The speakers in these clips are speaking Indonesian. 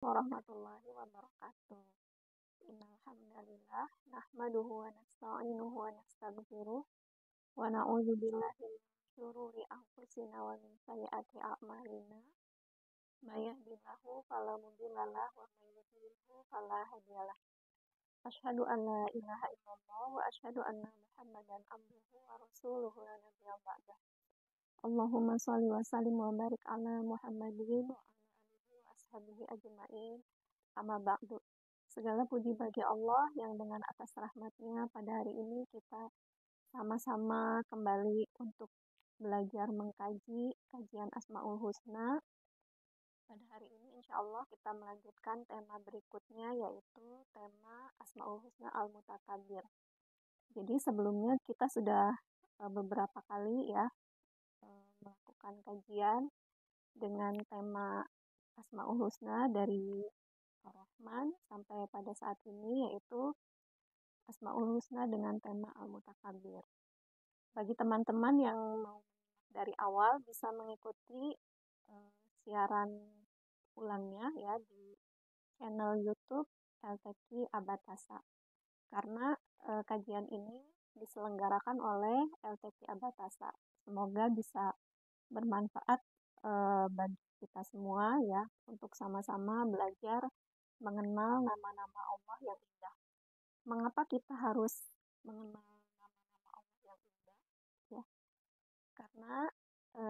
Warahmatullahi wabarakatuh. Innal hamdalillah nahmaduhu wa nasta'inuhu wa nastaghfiruh wa na'udzu billahi min syururi anfusina wa min sayyiati a'malina. May yahdihillahu fala mudhillalah wa may yudhlilhu fala hadiyalah. Asyhadu an la ilaha illallah wa asyhadu anna Muhammadan abduhu wa rasuluhu la nabiyya ba'dah. Allahumma shalli wa sallim wa barik ala Muhammadin wa ala alihi wa ashabihi ajma'in. Amma ba'du. Segala puji bagi Allah yang dengan atas rahmatnya pada hari ini kita sama-sama kembali untuk belajar mengkaji kajian Asmaul Husna. Pada hari ini insya Allah kita melanjutkan tema berikutnya yaitu tema Asmaul Husna Al-Mutakabir. Jadi sebelumnya kita sudah beberapa kali ya melakukan kajian dengan tema Asmaul Husna dari Ar-Rahman sampai pada saat ini yaitu Asmaul Husna dengan tema Al-Mutakabir. Bagi teman-teman yang mau dari awal bisa mengikuti siaran ulangnya ya di channel YouTube LTQ Abatasa. Karena kajian ini diselenggarakan oleh LTQ Abatasa. Semoga bisa bermanfaat bagi kita semua ya untuk sama-sama belajar mengenal nama-nama Allah yang indah. Mengapa kita harus mengenal nama-nama Allah yang indah? Ya, karena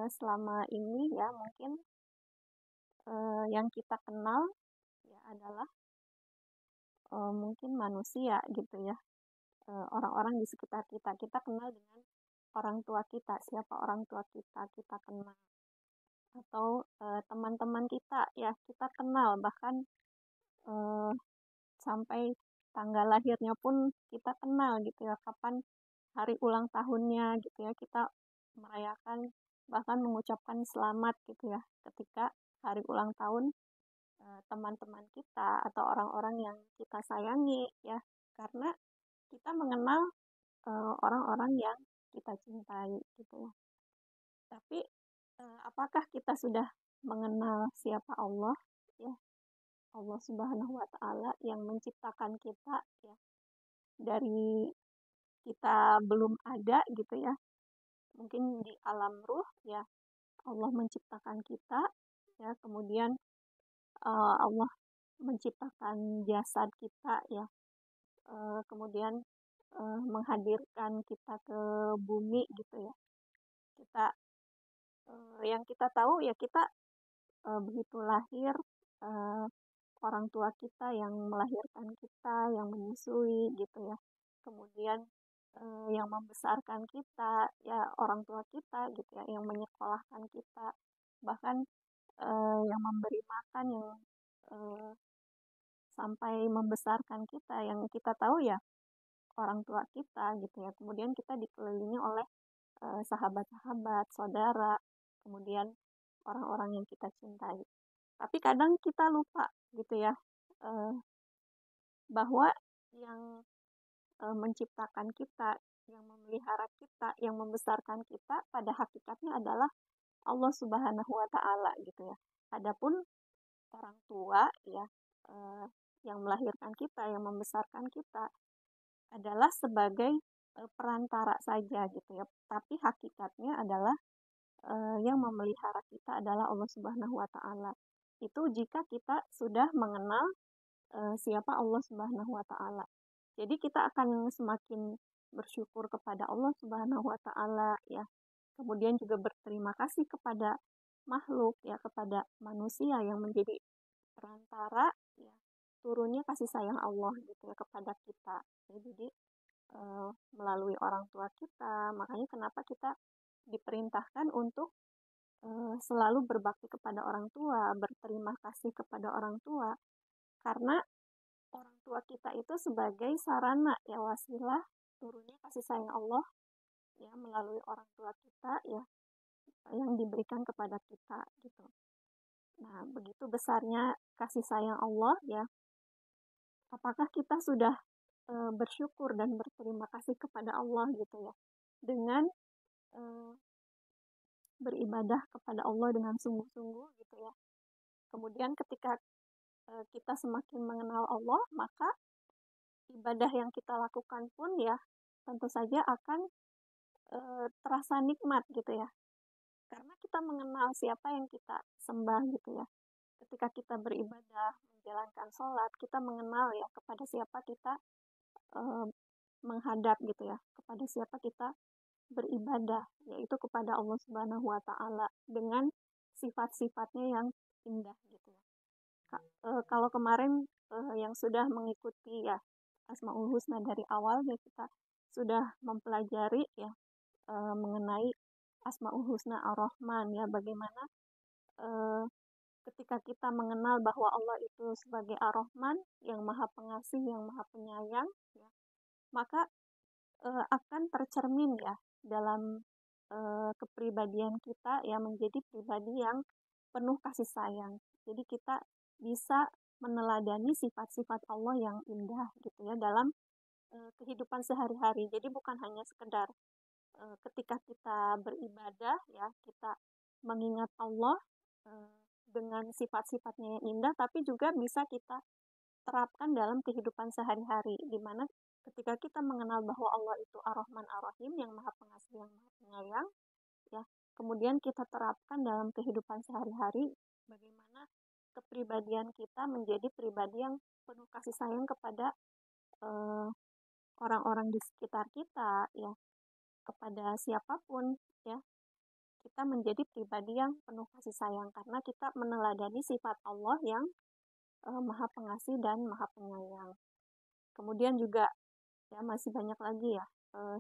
selama ini ya mungkin yang kita kenal ya adalah mungkin manusia gitu ya. Orang-orang di sekitar kita. Kita kenal dengan orang tua kita, siapa orang tua kita kenal. Atau teman-teman kita ya, kita kenal bahkan sampai tanggal lahirnya pun kita kenal gitu ya, kapan hari ulang tahunnya gitu ya, kita merayakan bahkan mengucapkan selamat gitu ya ketika hari ulang tahun teman-teman kita atau orang-orang yang kita sayangi ya, karena kita mengenal orang-orang yang kita cintai gitu ya. Tapi apakah kita sudah mengenal siapa Allah ya? Allah Subhanahu wa taala yang menciptakan kita ya. Dari kita belum ada gitu ya. Mungkin di alam ruh ya Allah menciptakan kita ya, kemudian Allah menciptakan jasad kita ya. Kemudian menghadirkan kita ke bumi gitu ya. Kita yang kita tahu ya kita begitu lahir orang tua kita yang melahirkan kita, yang menyusui gitu ya. Kemudian yang membesarkan kita ya orang tua kita gitu ya, yang menyekolahkan kita, bahkan yang memberi makan, yang sampai membesarkan kita, yang kita tahu ya orang tua kita gitu ya. Kemudian kita dikelilingi oleh sahabat-sahabat, saudara, kemudian orang-orang yang kita cintai. Tapi kadang kita lupa gitu ya bahwa yang menciptakan kita, yang memelihara kita, yang membesarkan kita pada hakikatnya adalah Allah Subhanahu wa taala gitu ya. Adapun orang tua ya yang melahirkan kita, yang membesarkan kita adalah sebagai perantara saja gitu ya. Tapi hakikatnya adalah yang memelihara kita adalah Allah Subhanahu wa taala. Itu jika kita sudah mengenal siapa Allah Subhanahu wa taala. Jadi kita akan semakin bersyukur kepada Allah Subhanahu wa taala ya. Kemudian juga berterima kasih kepada makhluk ya, kepada manusia yang menjadi perantara ya turunnya kasih sayang Allah gitu ya kepada kita. Ya, jadi melalui orang tua kita, makanya kenapa kita diperintahkan untuk selalu berbakti kepada orang tua, berterima kasih kepada orang tua, karena orang tua kita itu sebagai sarana ya, wasilah turunnya kasih sayang Allah ya melalui orang tua kita ya yang diberikan kepada kita gitu. Nah, begitu besarnya kasih sayang Allah ya. Apakah kita sudah bersyukur dan berterima kasih kepada Allah gitu ya dengan beribadah kepada Allah dengan sungguh-sungguh gitu ya. Kemudian ketika kita semakin mengenal Allah, maka ibadah yang kita lakukan pun ya tentu saja akan terasa nikmat gitu ya. Karena kita mengenal siapa yang kita sembah gitu ya. Ketika kita beribadah, menjalankan sholat, kita mengenal ya kepada siapa kita eh, menghadap gitu ya, kepada siapa kita beribadah, yaitu kepada Allah Subhanahu wa taala dengan sifat-sifatnya yang indah gitu ya. Kalau kemarin yang sudah mengikuti ya Asmaul Husna dari awal ya, kita sudah mempelajari ya mengenai Asmaul Husna Ar-Rahman ya, bagaimana eh, ketika kita mengenal bahwa Allah itu sebagai Ar-Rahman yang Maha Pengasih, yang Maha Penyayang ya, maka akan tercermin ya dalam kepribadian kita ya, menjadi pribadi yang penuh kasih sayang. Jadi kita bisa meneladani sifat-sifat Allah yang indah gitu ya dalam kehidupan sehari-hari. Jadi bukan hanya sekedar ketika kita beribadah ya kita mengingat Allah eh, dengan sifat-sifatnya yang indah, tapi juga bisa kita terapkan dalam kehidupan sehari-hari, di mana ketika kita mengenal bahwa Allah itu Ar-Rahman Ar-Rahim, yang Maha Pengasih, yang Maha Penyayang, ya, kemudian kita terapkan dalam kehidupan sehari-hari, bagaimana kepribadian kita menjadi pribadi yang penuh kasih sayang kepada eh, orang-orang di sekitar kita, ya, kepada siapapun, ya, kita menjadi pribadi yang penuh kasih sayang karena kita meneladani sifat Allah yang Maha Pengasih dan Maha Penyayang. Kemudian juga ya masih banyak lagi ya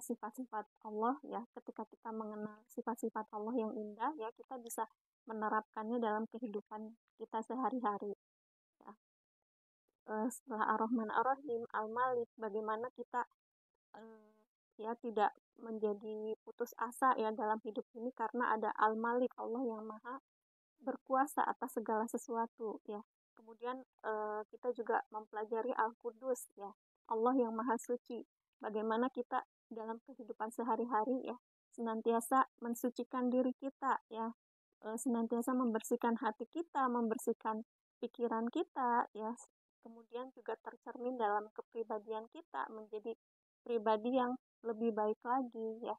sifat-sifat Allah ya, ketika kita mengenal sifat-sifat Allah yang indah ya kita bisa menerapkannya dalam kehidupan kita sehari-hari ya. Setelah Ar-Rahman Ar-Rahim, Al-Malik, bagaimana kita ya tidak menjadi putus asa ya dalam hidup ini karena ada Al-Malik, Allah yang Maha berkuasa atas segala sesuatu ya. Kemudian kita juga mempelajari Al-Qudus ya, Allah yang Maha Suci. Bagaimana kita dalam kehidupan sehari-hari ya senantiasa mensucikan diri kita ya, senantiasa membersihkan hati kita, membersihkan pikiran kita ya. Kemudian juga tercermin dalam kepribadian kita menjadi pribadi yang lebih baik lagi ya.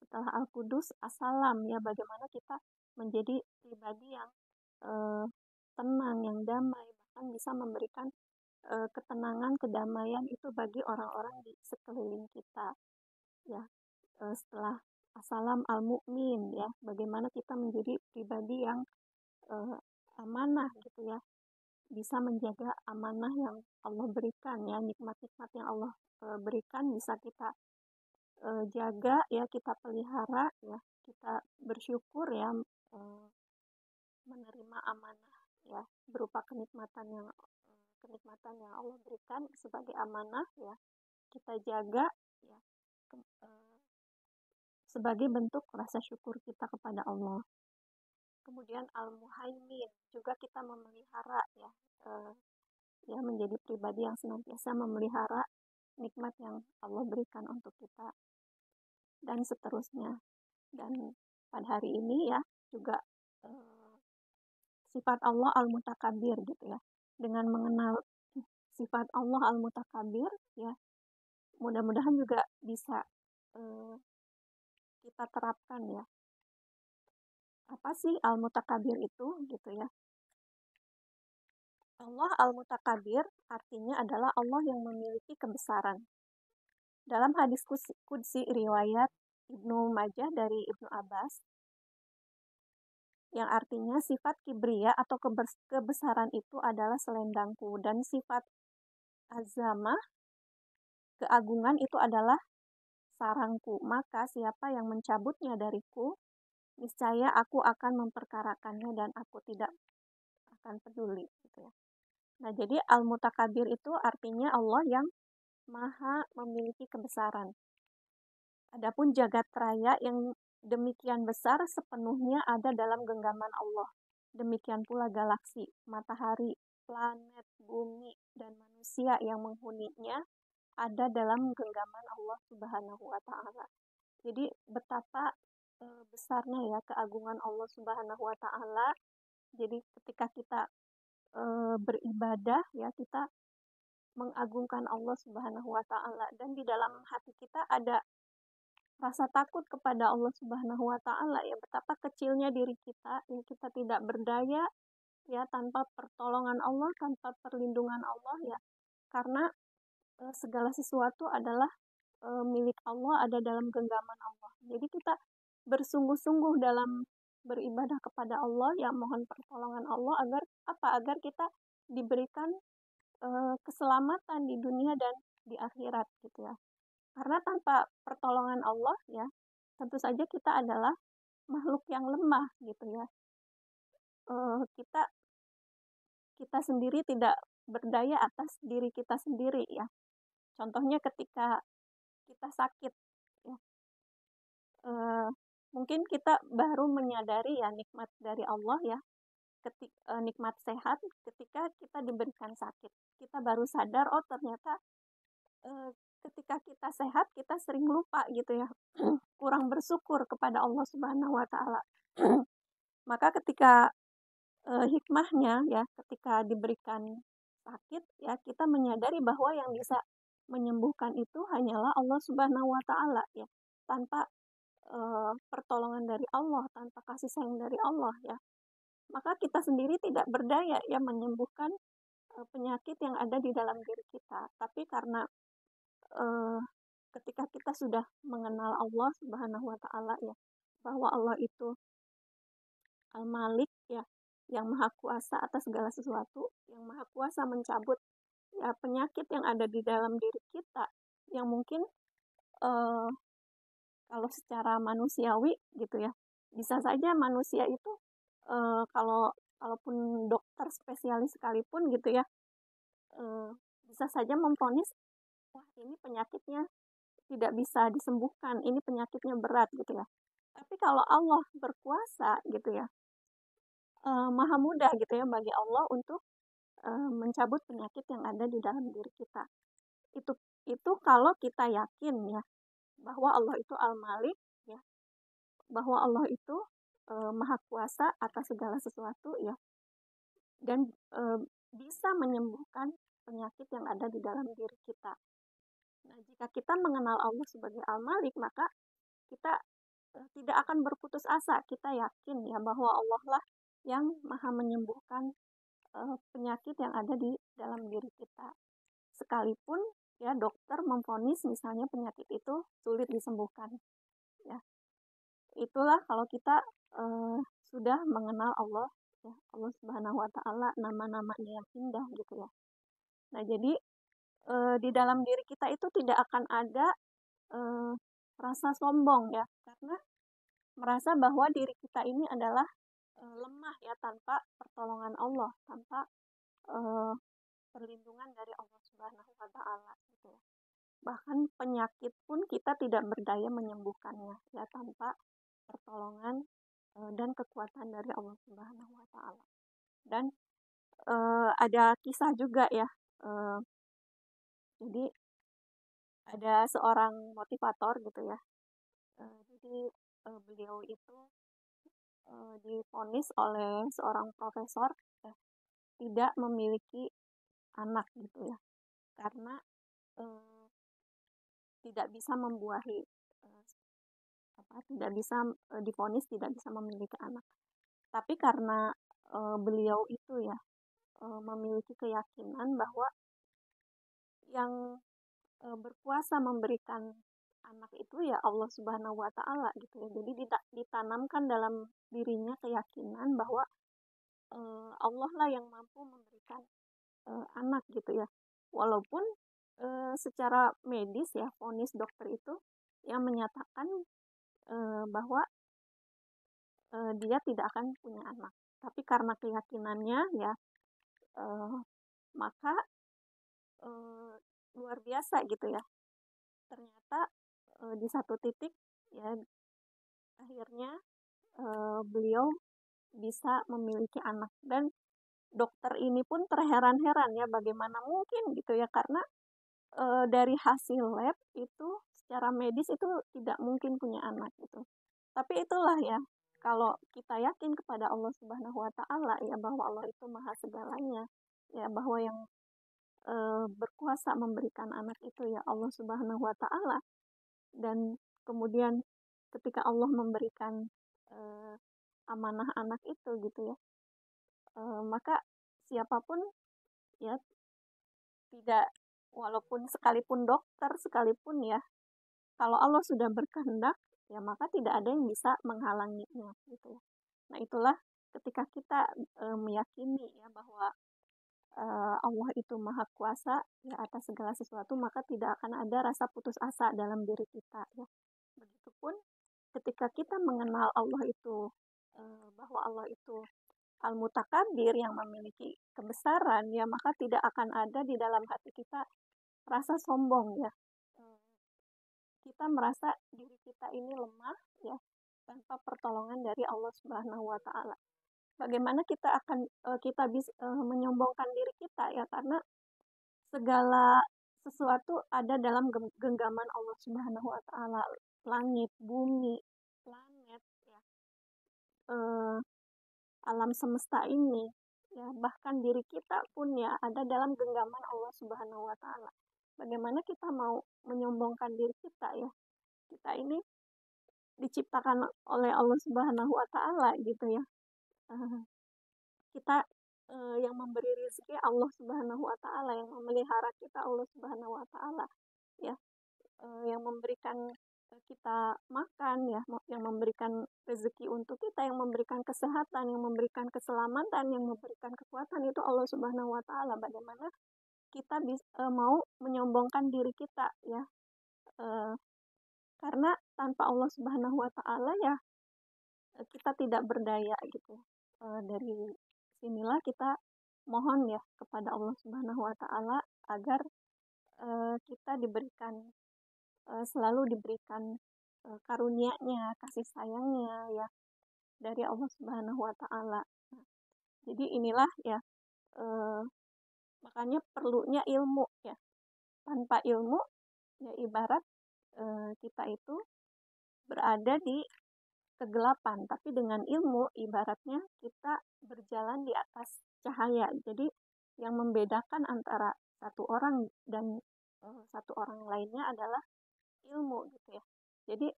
Setelah Al-Qudus, As-Salam ya, bagaimana kita menjadi pribadi yang eh, tenang, yang damai, bahkan bisa memberikan ketenangan, kedamaian itu bagi orang-orang di sekeliling kita ya. Setelah As-Salam, Al-Mu'min ya, bagaimana kita menjadi pribadi yang eh, amanah gitu ya, bisa menjaga amanah yang Allah berikan ya, nikmat-nikmat yang Allah berikan bisa kita jaga ya, kita pelihara ya, kita bersyukur ya menerima amanah ya berupa kenikmatan yang Allah berikan sebagai amanah ya, kita jaga ya sebagai bentuk rasa syukur kita kepada Allah. Kemudian Al-Muhaimin, juga kita memelihara ya ya menjadi pribadi yang senantiasa memelihara nikmat yang Allah berikan untuk kita dan seterusnya. Dan pada hari ini ya juga sifat Allah Al-Mutakabir gitu ya. Dengan mengenal sifat Allah Al-Mutakabir ya, mudah-mudahan juga bisa kita terapkan ya. Apa sih Al-Mutakabir itu gitu ya? Allah Al-Mutakabir artinya adalah Allah yang memiliki kebesaran. Dalam hadis qudsi riwayat Ibnu Majah dari Ibnu Abbas, yang artinya sifat kibria atau kebesaran itu adalah selendangku, dan sifat azamah, keagungan itu adalah sarangku. Maka siapa yang mencabutnya dariku, niscaya aku akan memperkarakannya dan aku tidak akan peduli gitu ya. Nah, jadi Al-Mutakabir itu artinya Allah yang maha memiliki kebesaran. Adapun jagat raya yang demikian besar sepenuhnya ada dalam genggaman Allah. Demikian pula galaksi, matahari, planet, bumi, dan manusia yang menghuninya ada dalam genggaman Allah Subhanahu wa taala. Jadi betapa besarnya ya keagungan Allah Subhanahu wa taala. Jadi ketika kita beribadah ya, kita mengagungkan Allah Subhanahu wa taala, dan di dalam hati kita ada rasa takut kepada Allah Subhanahu wa taala ya, betapa kecilnya diri kita, ya kita tidak berdaya ya tanpa pertolongan Allah, tanpa perlindungan Allah ya. Karena segala sesuatu adalah milik Allah, ada dalam genggaman Allah. Jadi kita bersungguh-sungguh dalam beribadah kepada Allah, ya mohon pertolongan Allah agar apa? Agar kita diberikan keselamatan di dunia dan di akhirat gitu ya. Karena tanpa pertolongan Allah ya, tentu saja kita adalah makhluk yang lemah gitu ya. Kita sendiri tidak berdaya atas diri kita sendiri ya. Contohnya ketika kita sakit ya, mungkin kita baru menyadari ya nikmat dari Allah ya, nikmat sehat ketika kita diberikan sakit. Kita baru sadar, oh ternyata ketika kita sehat kita sering lupa gitu ya, kurang bersyukur kepada Allah Subhanahu wa taala. Maka ketika hikmahnya ya, ketika diberikan sakit ya, kita menyadari bahwa yang bisa menyembuhkan itu hanyalah Allah Subhanahu wa taala ya. Tanpa pertolongan dari Allah, tanpa kasih sayang dari Allah ya, maka kita sendiri tidak berdaya ya menyembuhkan penyakit yang ada di dalam diri kita. Tapi karena ketika kita sudah mengenal Allah Subhanahu wa taala ya, bahwa Allah itu Al-Malik ya, yang maha kuasa atas segala sesuatu, yang maha kuasa mencabut ya penyakit yang ada di dalam diri kita, yang mungkin kalau secara manusiawi gitu ya, bisa saja manusia itu kalaupun dokter spesialis sekalipun gitu ya, bisa saja memvonis, wah ini penyakitnya tidak bisa disembuhkan, ini penyakitnya berat gitu ya. Tapi kalau Allah berkuasa gitu ya, maha mudah gitu ya bagi Allah untuk mencabut penyakit yang ada di dalam diri kita. Itu kalau kita yakin ya bahwa Allah itu Al-Malik ya, bahwa Allah itu maha kuasa atas segala sesuatu ya, dan bisa menyembuhkan penyakit yang ada di dalam diri kita. Nah, jika kita mengenal Allah sebagai Al-Malik, maka kita tidak akan berputus asa. Kita yakin ya bahwa Allah lah yang maha menyembuhkan penyakit yang ada di dalam diri kita. Sekalipun ya dokter memvonis misalnya penyakit itu sulit disembuhkan. Ya, itulah kalau kita sudah mengenal Allah, ya Allah Subhanahu wa taala, nama-namanya yang indah gitu ya. Nah, jadi di dalam diri kita itu tidak akan ada rasa sombong ya, karena merasa bahwa diri kita ini adalah lemah ya tanpa pertolongan Allah, tanpa perlindungan dari Allah Subhanahu wa taala gitu ya. Bahkan penyakit pun kita tidak berdaya menyembuhkannya ya tanpa pertolongan dan kekuatan dari Allah Subhanahu wa taala. Dan ada kisah juga ya. Jadi ada seorang motivator gitu ya. Jadi beliau itu divonis oleh seorang profesor tidak memiliki anak gitu ya, karena tidak bisa membuahi tidak bisa divonis tidak bisa memiliki anak. Tapi karena beliau itu ya memiliki keyakinan bahwa yang berkuasa memberikan anak itu ya Allah Subhanahu wa taala gitu ya. Jadi ditanamkan dalam dirinya keyakinan bahwa Allah lah yang mampu memberikan anak gitu ya. Walaupun secara medis ya vonis dokter itu yang menyatakan bahwa dia tidak akan punya anak. Tapi karena keyakinannya ya maka luar biasa gitu ya. Ternyata di satu titik ya akhirnya beliau bisa memiliki anak, dan dokter ini pun terheran-heran ya bagaimana mungkin gitu ya, karena dari hasil lab itu secara medis itu tidak mungkin punya anak gitu. Tapi itulah ya kalau kita yakin kepada Allah Subhanahu wa taala ya bahwa Allah itu maha segalanya, ya bahwa yang berkuasa memberikan anak itu ya Allah Subhanahu wa taala, dan kemudian ketika Allah memberikan eh, amanah anak itu gitu ya, maka siapapun ya tidak, walaupun sekalipun dokter sekalipun ya, kalau Allah sudah berkehendak ya maka tidak ada yang bisa menghalanginya gitu ya. Nah itulah ketika kita meyakini ya bahwa Allah itu maha kuasa ya atas segala sesuatu, maka tidak akan ada rasa putus asa dalam diri kita ya. Begitupun ketika kita mengenal Allah itu, bahwa Allah itu Al-Mutakabir yang memiliki kebesaran ya, maka tidak akan ada di dalam hati kita rasa sombong ya. Kita merasa diri kita ini lemah ya tanpa pertolongan dari Allah Subhanahu wa taala. Bagaimana kita akan kita bisa menyombongkan diri kita ya, karena segala sesuatu ada dalam genggaman Allah Subhanahu wa taala. Langit, bumi, planet ya, eh, alam semesta ini ya, bahkan diri kita pun ya ada dalam genggaman Allah Subhanahu wa taala. Bagaimana kita mau menyombongkan diri kita ya? Kita ini diciptakan oleh Allah Subhanahu wa taala gitu ya. Eh, kita yang memberi rezeki Allah Subhanahu wa taala, yang memelihara kita Allah Subhanahu wa taala ya. Yang memberikan kita makan ya, yang memberikan rezeki untuk kita, yang memberikan kesehatan, yang memberikan keselamatan, yang memberikan kekuatan itu Allah Subhanahu wa taala. Bagaimana kita mau menyombongkan diri kita ya, uh, karena tanpa Allah Subhanahu wa taala ya kita tidak berdaya gitu. Dari sinilah kita mohon ya kepada Allah Subhanahu wa taala agar kita selalu diberikan karunia-Nya, kasih sayangnya ya dari Allah Subhanahu wa taala. Jadi inilah ya, makanya perlunya ilmu ya. Tanpa ilmu ya ibarat kita itu berada di kegelapan, tapi dengan ilmu ibaratnya kita berjalan di atas cahaya. Jadi yang membedakan antara satu orang dan satu orang lainnya adalah ilmu gitu ya. Jadi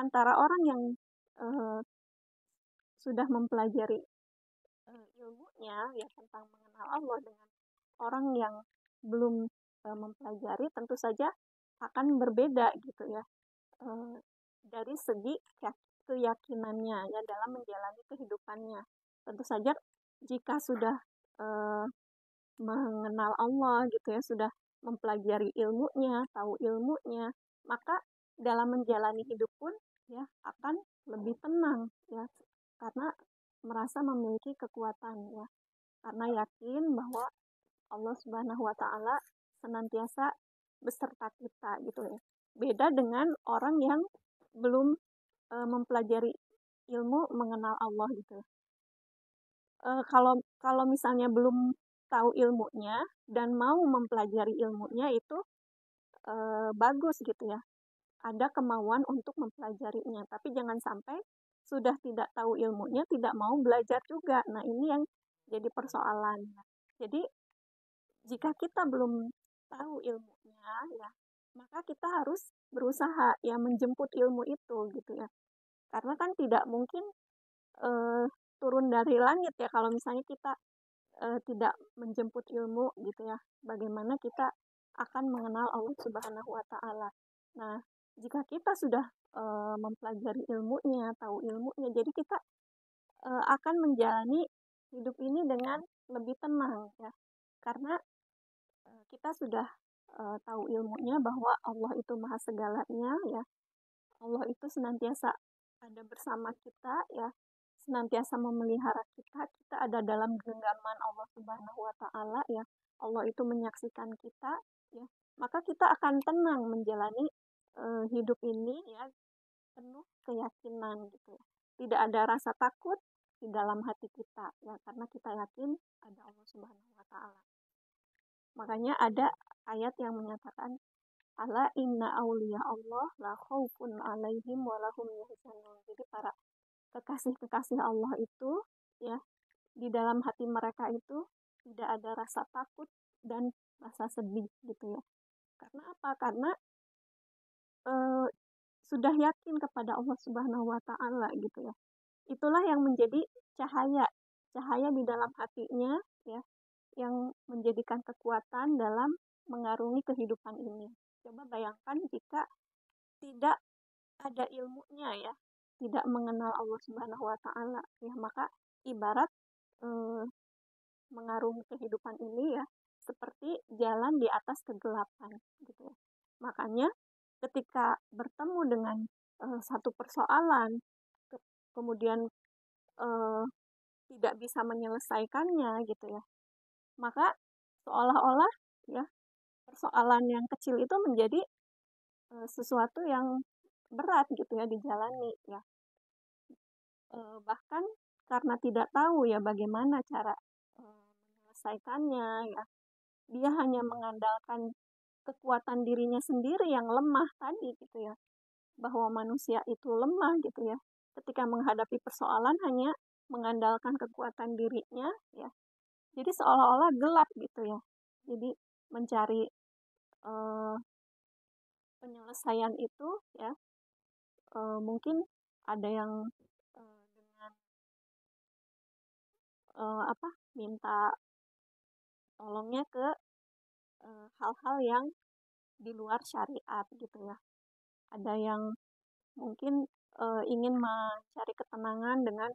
antara orang yang uh, sudah mempelajari ilmunya ya tentang mengenal Allah dengan orang yang belum mempelajari, tentu saja akan berbeda gitu ya, dari segi keyakinannya ya dalam menjalani kehidupannya. Tentu saja jika sudah mengenal Allah gitu ya, sudah mempelajari ilmunya, tahu ilmunya, maka dalam menjalani hidup pun ya akan lebih tenang ya, karena merasa memiliki kekuatan ya, karena yakin bahwa Allah Subhanahu wa taala senantiasa beserta kita gitu ya. Beda dengan orang yang belum mempelajari ilmu mengenal Allah gitu. Kalau misalnya belum tahu ilmunya dan mau mempelajari ilmunya itu bagus gitu ya. Ada kemauan untuk mempelajarinya, tapi jangan sampai sudah tidak tahu ilmunya tidak mau belajar juga. Nah, ini yang jadi persoalan. Jadi jika kita belum tahu ilmunya ya, maka kita harus berusaha ya menjemput ilmu itu gitu ya. Karena kan tidak mungkin eh, turun dari langit ya kalau misalnya kita tidak menjemput ilmu gitu ya. Bagaimana kita akan mengenal Allah Subhanahu wa taala. Nah, jika kita sudah mempelajari ilmunya, tahu ilmunya, jadi kita akan menjalani hidup ini dengan lebih tenang ya. Karena kita sudah tahu ilmunya bahwa Allah itu maha segalanya ya. Allah itu senantiasa ada bersama kita ya, senantiasa memelihara kita. Kita ada dalam genggaman Allah Subhanahu wa taala ya. Allah itu menyaksikan kita ya. Maka kita akan tenang menjalani hidup ini ya, penuh keyakinan gitu ya. Tidak ada rasa takut di dalam hati kita ya, karena kita yakin ada Allah Subhanahu wa taala. Makanya ada ayat yang menyatakan ala inna auliya Allah la khaufun alaihim wa lahum yahzanun. Jadi para kekasih-kekasih Allah itu ya, di dalam hati mereka itu tidak ada rasa takut dan rasa sedih gitu ya. Karena apa? Karena eh, sudah yakin kepada Allah Subhanahu wa taala gitu ya. Itulah yang menjadi cahaya, cahaya di dalam hatinya ya, yang menjadikan kekuatan dalam mengarungi kehidupan ini. Coba bayangkan jika tidak ada ilmunya ya, tidak mengenal Allah Subhanahu wa taala ya, maka ibarat eh, mengarungi kehidupan ini ya seperti jalan di atas kegelapan gitu ya. Makanya ketika bertemu dengan satu persoalan kemudian eh, tidak bisa menyelesaikannya gitu ya, maka seolah-olah ya persoalan yang kecil itu menjadi sesuatu yang berat gitu ya dijalani ya. Bahkan karena tidak tahu ya bagaimana cara menyelesaikannya ya, dia hanya mengandalkan kekuatan dirinya sendiri yang lemah tadi gitu ya, bahwa manusia itu lemah gitu ya, ketika menghadapi persoalan hanya mengandalkan kekuatan dirinya ya, jadi seolah-olah gelap gitu ya. Jadi mencari eh, penyelesaian itu ya, mungkin ada yang dengan apa, minta tolongnya ke hal-hal yang di luar syariat gitu ya. Ada yang mungkin ingin mencari ketenangan dengan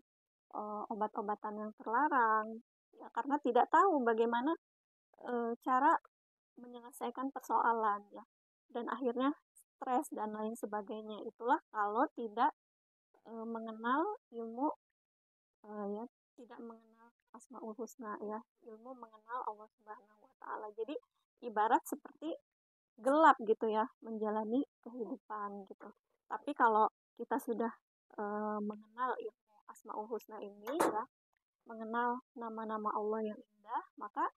obat-obatan yang terlarang ya, karena tidak tahu bagaimana cara menyelesaikan persoalan ya, dan akhirnya stres dan lain sebagainya. Itulah kalau tidak mengenal ilmu ya, tidak mengenal Asmaul Husna ya, ilmu mengenal Allah Subhanahu wa taala. Jadi ibarat seperti gelap gitu ya menjalani kehidupan gitu. Tapi kalau kita sudah mengenal ilmu Asmaul Husna ini ya, mengenal nama-nama Allah yang indah, maka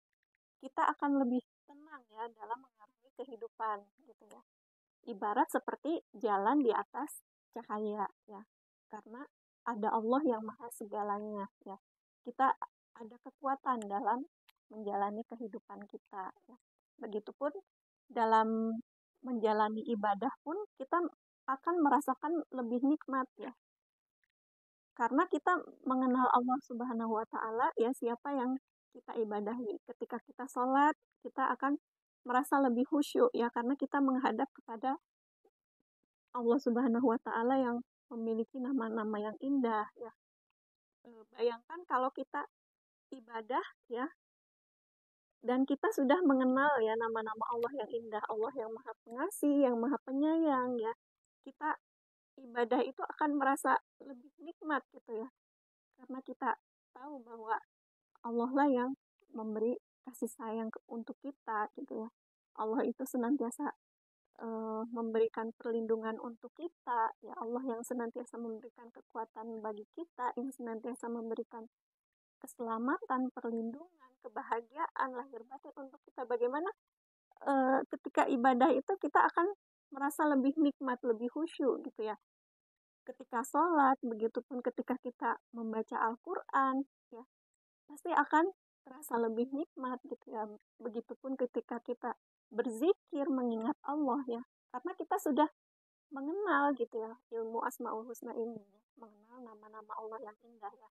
kita akan lebih tenang ya dalam mengarungi kehidupan gitu ya. Ibarat seperti jalan di atas cahaya ya. Karena ada Allah yang maha segalanya ya. Kita ada kekuatan dalam menjalani kehidupan kita ya. Begitupun dalam menjalani ibadah pun kita akan merasakan lebih nikmat ya. Karena kita mengenal Allah Subhanahu wa taala ya, siapa yang kita ibadahi. Ketika kita sholat, kita akan merasa lebih khusyuk ya, karena kita menghadap kepada Allah Subhanahu wa taala yang memiliki nama-nama yang indah ya. Bayangkan kalau kita ibadah ya, dan kita sudah mengenal ya nama-nama Allah yang indah, Allah yang Maha Pengasih, yang Maha Penyayang ya. Kita ibadah itu akan merasa lebih nikmat gitu ya. Karena kita tahu bahwa Allah lah yang memberi kasih sayang untuk kita gitu ya. Allah itu senantiasa memberikan perlindungan untuk kita ya. Allah yang senantiasa memberikan kekuatan bagi kita, yang senantiasa memberikan keselamatan, perlindungan, kebahagiaan lahir batin untuk kita. Bagaimana ketika ibadah itu kita akan merasa lebih nikmat, lebih khusyuk gitu ya. Ketika sholat, begitupun ketika kita membaca Al-Quran ya, pasti akan terasa lebih nikmat gitu ya. Begitupun ketika kita berzikir mengingat Allah ya, karena kita sudah mengenal gitu ya ilmu Asmaul Husna ini ya, mengenal nama-nama Allah yang indah ya.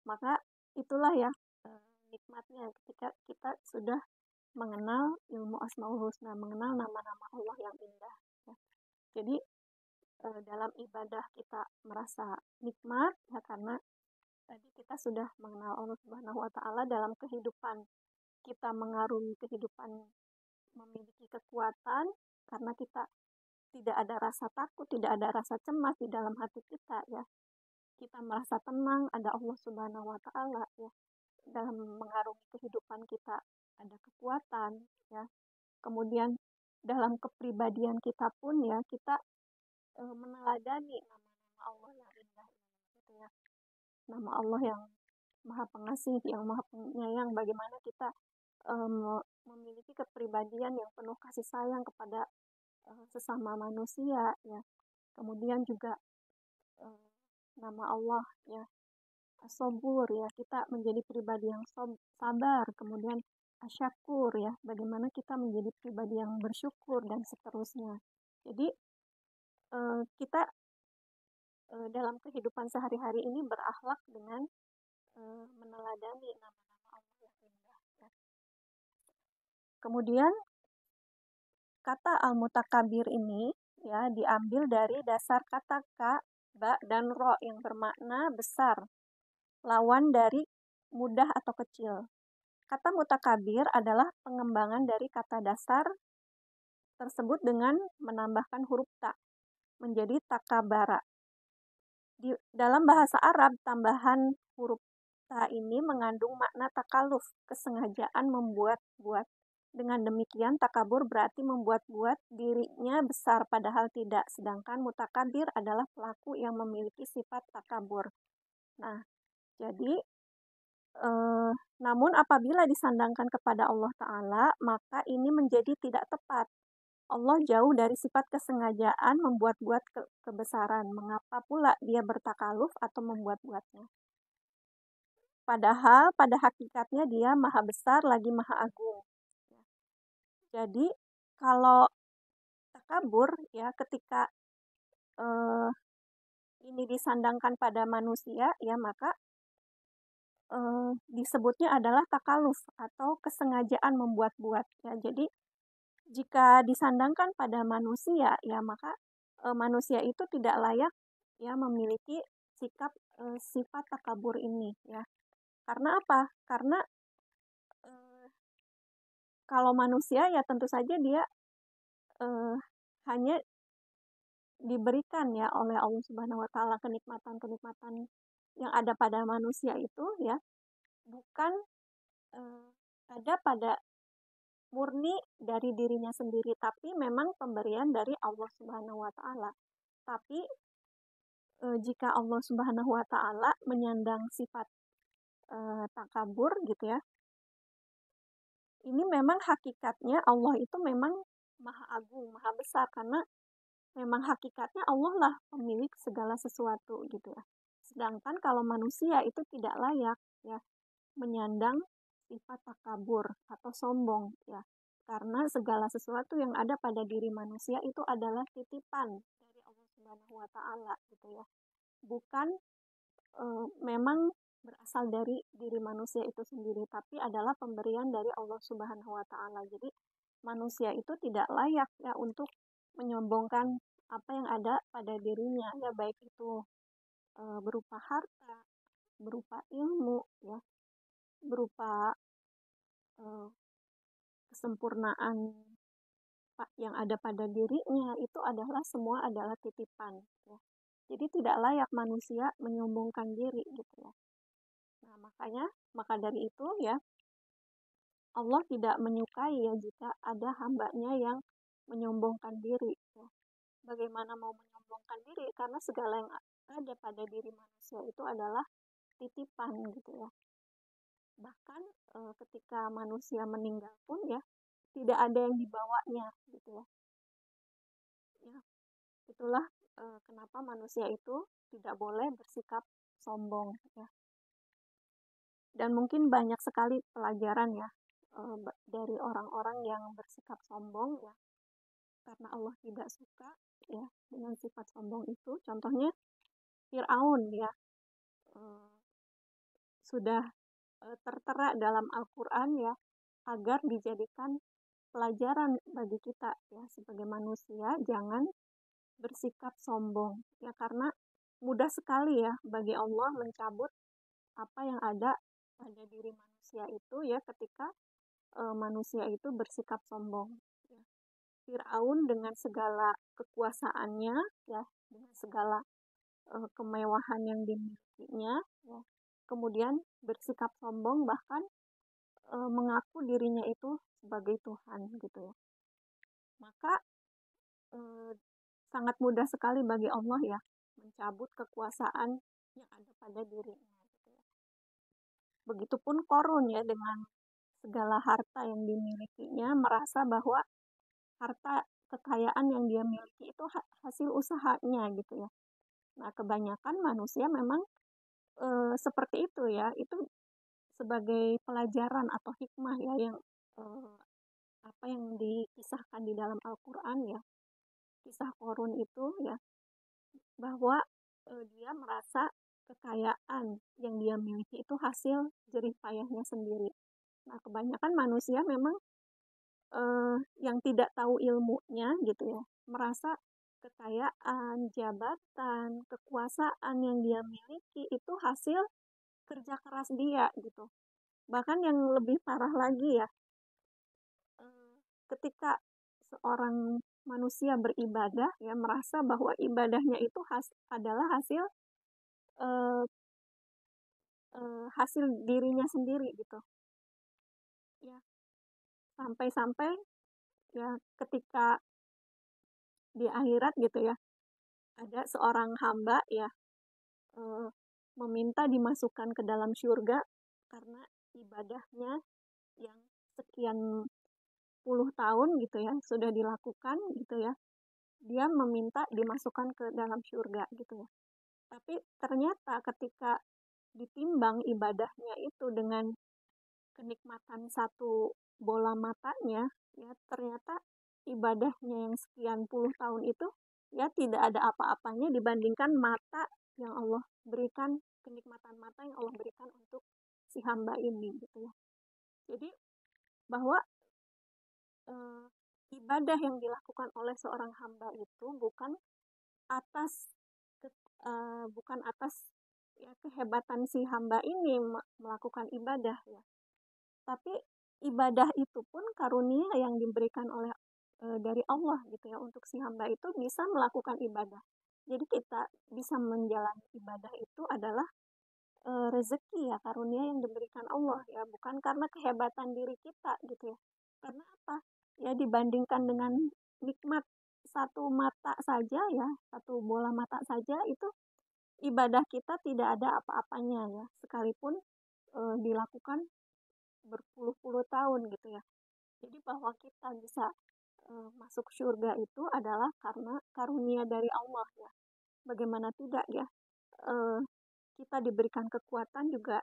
Maka itulah ya nikmatnya ketika kita sudah mengenal ilmu Asmaul Husna, mengenal nama-nama Allah yang indah ya. Jadi dalam ibadah kita merasa nikmat ya, karena tadi kita sudah mengenal Allah Subhanahu wa taala. Dalam kehidupan kita mengarungi kehidupan memiliki kekuatan karena kita tidak ada rasa takut, tidak ada rasa cemas di dalam hati kita ya. Kita merasa tenang, ada Allah Subhanahu wa taala ya. Dalam mengarungi kehidupan kita ada kekuatan ya. Kemudian dalam kepribadian kita pun ya, kita meneladani nama-nama Allah yang indah ini gitu ya. Nama Allah yang Maha Pengasih, yang Maha Penyayang, bagaimana kita memiliki kepribadian yang penuh kasih sayang kepada sesama manusia ya. Kemudian juga nama Allah ya, as-sabur ya, kita menjadi pribadi yang sabar, kemudian asyakur ya, bagaimana kita menjadi pribadi yang bersyukur dan seterusnya. Jadi kita dalam kehidupan sehari-hari ini berakhlak dengan meneladani nama-nama Allah yang indah. Ya. Kemudian kata al-mutakabir ini ya diambil dari dasar kata ka, ba, dan ro yang bermakna besar, lawan dari mudah atau kecil. Kata mutakabir adalah pengembangan dari kata dasar tersebut dengan menambahkan huruf ta menjadi takabara. Di dalam bahasa Arab, tambahan huruf ta ini mengandung makna takaluf, kesengajaan membuat-buat. Dengan demikian, takabur berarti membuat-buat dirinya besar, padahal tidak. Sedangkan mutakabir adalah pelaku yang memiliki sifat takabur. Nah, jadi, namun apabila disandangkan kepada Allah Ta'ala, maka ini menjadi tidak tepat. Allah jauh dari sifat kesengajaan membuat-buat kebesaran. Mengapa pula dia bertakaluf atau membuat-buatnya? Padahal pada hakikatnya dia maha besar lagi maha agung. Jadi kalau takabur ya ketika ini disandangkan pada manusia ya maka disebutnya adalah takaluf atau kesengajaan membuat-buat ya. Jadi jika disandangkan pada manusia ya maka manusia itu tidak layak ya memiliki sikap sifat takabur ini ya. Karena apa? Karena kalau manusia ya tentu saja dia hanya diberikan ya oleh Allah Subhanahu wa taala kenikmatan-kenikmatan yang ada pada manusia itu ya bukan ada pada murni dari dirinya sendiri tapi memang pemberian dari Allah Subhanahu wa taala. Tapi jika Allah Subhanahu wa taala menyandang sifat takabur gitu ya. Ini memang hakikatnya Allah itu memang maha agung, maha besar karena memang hakikatnya Allah lah pemilik segala sesuatu gitu ya. Sedangkan kalau manusia itu tidak layak ya menyandang sifat takabur atau sombong ya. Karena segala sesuatu yang ada pada diri manusia itu adalah titipan dari Allah Subhanahu wa taala gitu ya. Bukan memang berasal dari diri manusia itu sendiri, tapi adalah pemberian dari Allah Subhanahu wa taala. Jadi manusia itu tidak layak ya untuk menyombongkan apa yang ada pada dirinya ya baik itu berupa harta, berupa ilmu ya, berupa kesempurnaan yang ada pada dirinya itu adalah semua adalah titipan ya. Jadi tidak layak manusia menyombongkan diri gitu ya. Nah, maka dari itu ya Allah tidak menyukai ya jika ada hambanya yang menyombongkan diri ya. Bagaimana mau menyombongkan diri karena segala yang ada pada diri manusia itu adalah titipan gitu ya. Bahkan ketika manusia meninggal pun ya tidak ada yang dibawanya gitu ya. Ya, itulah kenapa manusia itu tidak boleh bersikap sombong ya. Dan mungkin banyak sekali pelajaran ya dari orang-orang yang bersikap sombong ya karena Allah tidak suka ya dengan sifat sombong itu. Contohnya Fir'aun ya sudah tertera dalam Al-Qur'an ya agar dijadikan pelajaran bagi kita ya sebagai manusia jangan bersikap sombong ya karena mudah sekali ya bagi Allah mencabut apa yang ada pada diri manusia itu ya ketika manusia itu bersikap sombong. Ya. Fir'aun dengan segala kekuasaannya, ya, dengan segala kemewahan yang dimilikinya, ya, kemudian bersikap sombong bahkan mengaku dirinya itu sebagai Tuhan, gitu ya. Maka sangat mudah sekali bagi Allah ya mencabut kekuasaan yang ada pada dirinya. Gitu ya. Begitupun Korun ya dengan segala harta yang dimilikinya merasa bahwa harta kekayaan yang dia miliki itu hasil usahanya gitu ya. Nah, kebanyakan manusia memang seperti itu ya. Itu sebagai pelajaran atau hikmah ya yang eh, apa yang dikisahkan di dalam Al-Qur'an ya. Kisah Korun itu ya bahwa dia merasa kekayaan yang dia miliki itu hasil jerih payahnya sendiri. Nah, kebanyakan manusia memang yang tidak tahu ilmunya gitu ya, merasa kekayaan, jabatan, kekuasaan yang dia miliki itu hasil kerja keras dia gitu. Bahkan yang lebih parah lagi ya, eh, ketika seorang manusia beribadah ya merasa bahwa ibadahnya itu adalah hasil eh, hasil dirinya sendiri gitu. Ya, sampai-sampai ya ketika di akhirat gitu ya, ada seorang hamba ya eh, meminta dimasukkan ke dalam surga karena ibadahnya yang sekian puluh tahun gitu ya sudah dilakukan gitu ya, dia meminta dimasukkan ke dalam surga gitu ya. Tapi ternyata ketika ditimbang ibadahnya itu dengan kenikmatan satu bola matanya, ya ternyata ibadahnya yang sekian puluh tahun itu ya tidak ada apa-apanya dibandingkan mata yang Allah berikan, kenikmatan mata yang Allah berikan untuk si hamba ini gitu ya. Jadi bahwa eh, ibadah yang dilakukan oleh seorang hamba itu atas bukan atas ya kehebatan si hamba ini melakukan ibadah ya, tapi ibadah itu pun karunia yang diberikan oleh dari Allah gitu ya untuk si hamba itu bisa melakukan ibadah. Jadi kita bisa menjalani ibadah itu adalah rezeki ya, karunia yang diberikan Allah ya, bukan karena kehebatan diri kita gitu ya. Karena apa? Ya dibandingkan dengan nikmat satu mata saja ya, satu bola mata saja itu ibadah kita tidak ada apa-apanya ya, sekalipun dilakukan berpuluh-puluh tahun gitu ya. Jadi bahwa kita bisa masuk surga itu adalah karena karunia dari Allah ya. Bagaimana tidak ya? Eh, kita diberikan kekuatan juga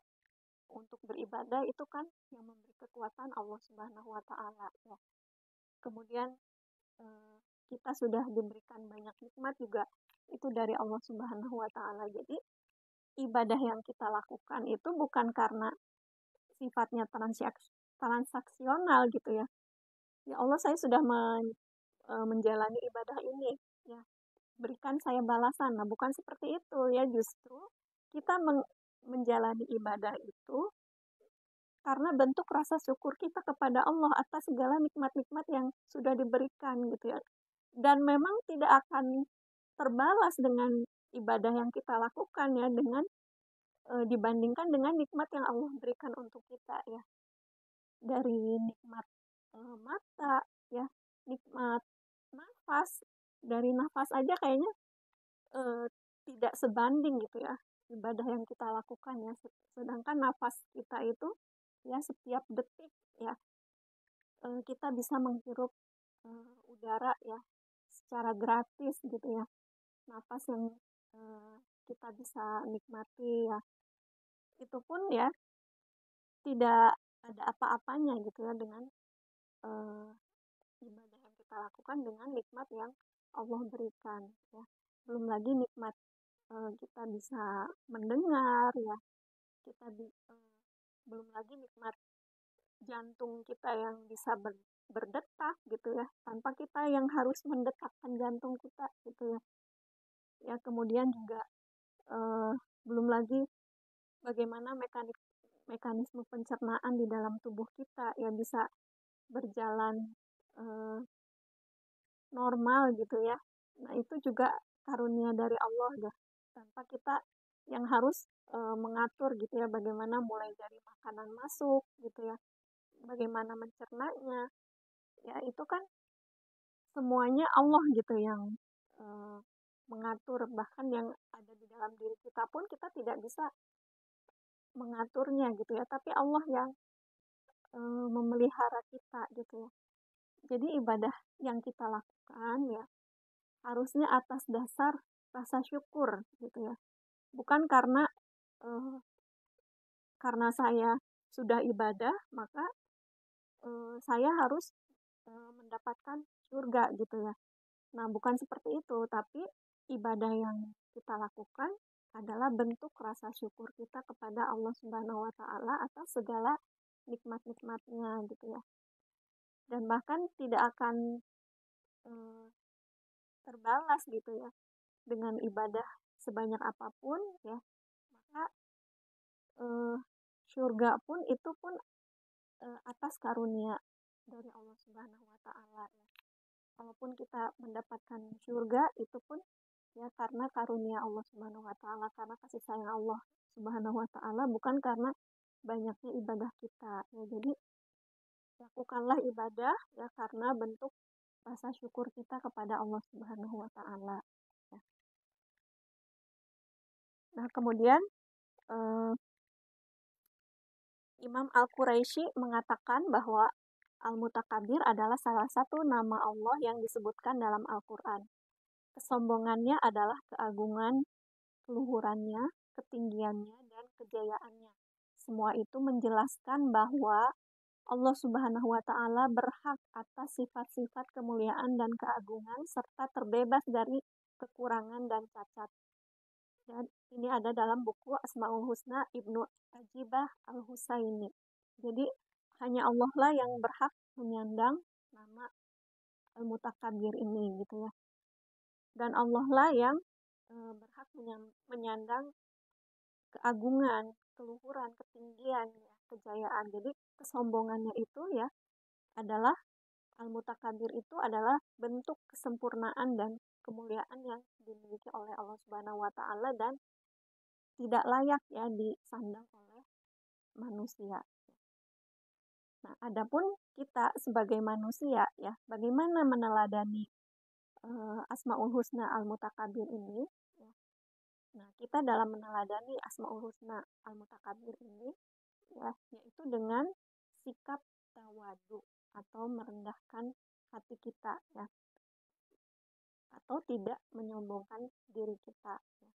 untuk beribadah itu kan yang memberi kekuatan Allah Subhanahu wa taala ya. Kemudian eh, kita sudah diberikan banyak nikmat juga itu dari Allah Subhanahu wa taala. Jadi ibadah yang kita lakukan itu bukan karena sifatnya transaksional gitu ya. Ya Allah, saya sudah menjalani ibadah ini ya, berikan saya balasan. Nah, bukan seperti itu ya, justru kita menjalani ibadah itu karena bentuk rasa syukur kita kepada Allah atas segala nikmat-nikmat yang sudah diberikan gitu ya. Dan memang tidak akan terbalas dengan ibadah yang kita lakukan ya, dengan dibandingkan dengan nikmat yang Allah berikan untuk kita ya. Dari nikmat mata ya, nikmat nafas, dari nafas aja kayaknya eh, tidak sebanding gitu ya ibadah yang kita lakukan ya. Sedangkan nafas kita itu ya setiap detik ya kita bisa menghirup udara ya secara gratis gitu ya. Nafas yang eh, kita bisa nikmati ya, itu pun ya tidak ada apa-apanya gitu ya dengan eh, ibadah yang kita lakukan dengan nikmat yang Allah berikan ya. Belum lagi nikmat kita bisa mendengar ya, belum lagi nikmat jantung kita yang bisa berdetak gitu ya, tanpa kita yang harus mendetakkan jantung kita gitu ya. Ya kemudian juga eh, belum lagi bagaimana mekanisme pencernaan di dalam tubuh kita ya bisa berjalan eh, normal gitu ya. Nah, itu juga karunia dari Allah ya. Tanpa kita yang harus mengatur gitu ya bagaimana mulai dari makanan masuk gitu ya. Bagaimana mencernanya. Ya, itu kan semuanya Allah gitu yang eh, mengatur, bahkan yang ada di dalam diri kita pun kita tidak bisa mengaturnya gitu ya, tapi Allah yang memelihara kita gitu ya. Jadi ibadah yang kita lakukan ya harusnya atas dasar rasa syukur gitu ya. Bukan eh, karena saya sudah ibadah maka saya harus mendapatkan surga gitu ya. Nah, bukan seperti itu, tapi ibadah yang kita lakukan adalah bentuk rasa syukur kita kepada Allah Subhanahu wa taala atas segala nikmat-nikmatnya gitu ya. Dan bahkan tidak akan eh, terbalas gitu ya dengan ibadah sebanyak apapun ya. Maka eh, surga pun itu pun atas karunia dari Allah Subhanahu wa taala ya. Kalaupun kita mendapatkan surga itu pun ya karena karunia Allah Subhanahu wa taala, karena kasih sayang Allah Subhanahu wa taala, bukan karena banyaknya ibadah kita. Ya, jadi lakukanlah ibadah ya karena bentuk rasa syukur kita kepada Allah Subhanahu wa taala. Ya. Nah, kemudian eh, Imam Al-Quraisy mengatakan bahwa Al-Mutakabir adalah salah satu nama Allah yang disebutkan dalam Al-Quran. Kesombongannya adalah keagungan, keluhurannya, ketinggiannya, dan kejayaannya. Semua itu menjelaskan bahwa Allah Subhanahu wa taala berhak atas sifat-sifat kemuliaan dan keagungan serta terbebas dari kekurangan dan cacat. Dan ini ada dalam buku Asmaul Husna Ibnu Ajibah Al-Husaini. Jadi hanya Allah lah yang berhak menyandang nama Al-Mutakabir ini gitu ya. Dan Allah lah yang berhak menyandang keagungan, keluhuran, ketinggian, ya, kejayaan. Jadi kesombongannya itu ya adalah Al-Mutakabir itu adalah bentuk kesempurnaan dan kemuliaan yang dimiliki oleh Allah Subhanahu wa taala dan tidak layak ya disandang oleh manusia. Nah, adapun kita sebagai manusia ya, bagaimana meneladani Asmaul Husna Al-Mutakabir ini? Ya. Nah, kita dalam meneladani Asmaul Husna Al-Mutakabir ini ya, yaitu dengan sikap tawadu atau merendahkan hati kita ya, atau tidak menyombongkan diri kita ya.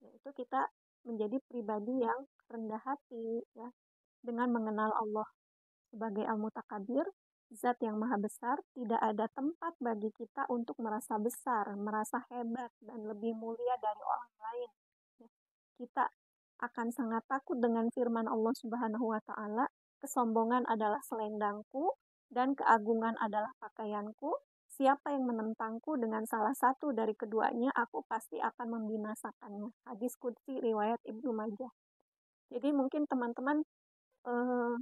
Yaitu kita menjadi pribadi yang rendah hati ya, dengan mengenal Allah sebagai Al-Mutakabir, Zat yang Maha Besar. Tidak ada tempat bagi kita untuk merasa besar, merasa hebat, dan lebih mulia dari orang lain. Kita akan sangat takut dengan firman Allah Subhanahu wa taala, kesombongan adalah selendangku dan keagungan adalah pakaianku. Siapa yang menentangku dengan salah satu dari keduanya, aku pasti akan membinasakannya. Hadis qudsi riwayat Ibnu Majah. Jadi mungkin teman-teman eh,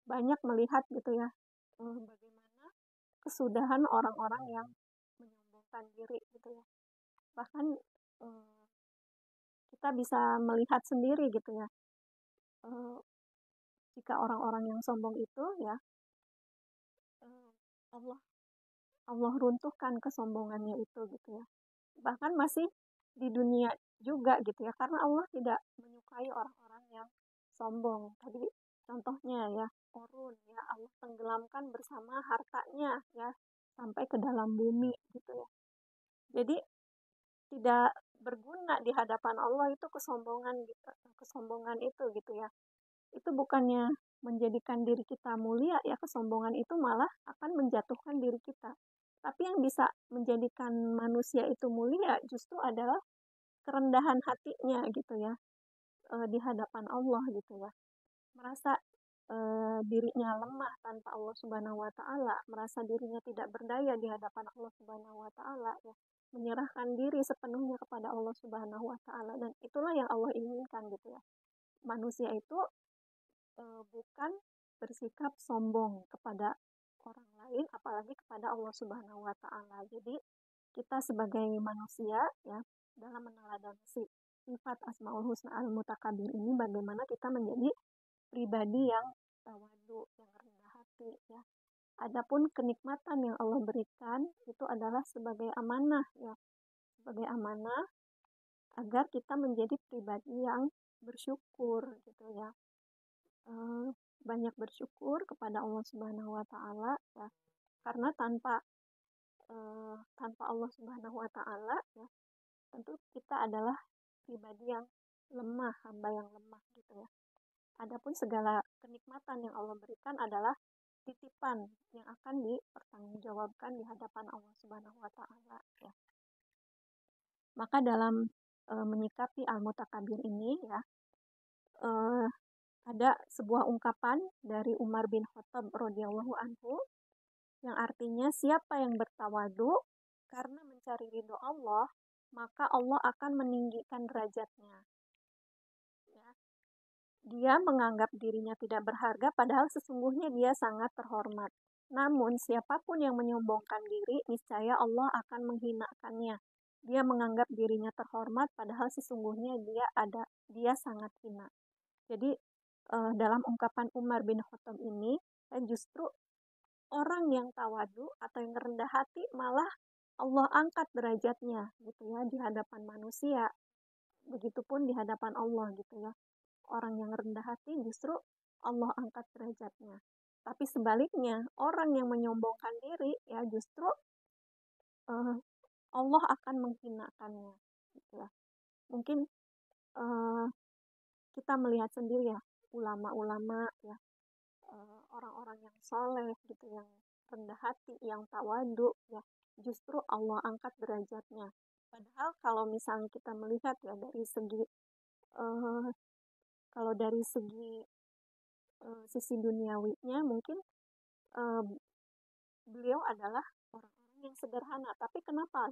banyak melihat gitu ya bagaimana kesudahan orang-orang yang menyombongkan diri gitu ya. Bahkan kita bisa melihat sendiri gitu ya, eh, jika orang-orang yang sombong itu ya eh, Allah Allah runtuhkan kesombongannya itu gitu ya. Bahkan masih di dunia juga gitu ya, karena Allah tidak menyukai orang-orang yang sombong. Tadi contohnya ya, Korun ya, Allah tenggelamkan bersama hartanya ya sampai ke dalam bumi gitu ya. Jadi tidak berguna di hadapan Allah itu kesombongan gitu, kesombongan itu gitu ya. Itu bukannya menjadikan diri kita mulia ya, kesombongan itu malah akan menjatuhkan diri kita. Tapi yang bisa menjadikan manusia itu mulia justru adalah kerendahan hatinya gitu ya, di hadapan Allah gitu ya. Merasa dirinya lemah tanpa Allah Subhanahu wa taala, merasa dirinya tidak berdaya di hadapan Allah Subhanahu wa taala ya. Menyerahkan diri sepenuhnya kepada Allah Subhanahu wa taala, dan itulah yang Allah inginkan gitu ya. Manusia itu bukan bersikap sombong kepada orang lain apalagi kepada Allah Subhanahu wa taala. Jadi kita sebagai manusia ya dalam meneladani sifat Asmaul Husna Al-Mutakabir ini, bagaimana kita menjadi pribadi yang tawadu, yang rendah hati ya. Adapun kenikmatan yang Allah berikan itu adalah sebagai amanah ya, sebagai amanah agar kita menjadi pribadi yang bersyukur gitu ya. Banyak bersyukur kepada Allah Subhanahu wa taala ya. Karena tanpa Allah Subhanahu wa taala ya, tentu kita adalah pribadi yang lemah, hamba yang lemah gitu ya. Adapun segala kenikmatan yang Allah berikan adalah titipan yang akan dipertanggungjawabkan di hadapan Allah Subhanahu wa taala ya. Maka dalam menyikapi al-mutakabir ini ya, ada sebuah ungkapan dari Umar bin Khattab radhiyallahu anhu yang artinya siapa yang bertawadu karena mencari ridho Allah, maka Allah akan meninggikan derajatnya. Ya. Dia menganggap dirinya tidak berharga padahal sesungguhnya dia sangat terhormat. Namun siapapun yang menyombongkan diri, niscaya Allah akan menghinakannya. Dia menganggap dirinya terhormat padahal sesungguhnya dia sangat hina. Jadi dalam ungkapan Umar bin Khattab ini, justru orang yang tawadu atau yang rendah hati malah Allah angkat derajatnya gitu ya di hadapan manusia. Begitupun di hadapan Allah gitu ya. Orang yang rendah hati justru Allah angkat derajatnya. Tapi sebaliknya, orang yang menyombongkan diri ya justru Allah akan menghinakannya gitu ya. Mungkin kita melihat sendiri ya ulama-ulama ya, orang-orang yang soleh gitu, yang rendah hati, yang tawadu ya, justru Allah angkat derajatnya. Padahal kalau misalnya kita melihat ya dari segi kalau dari segi sisi duniawinya mungkin beliau adalah orang-orang yang sederhana, tapi kenapa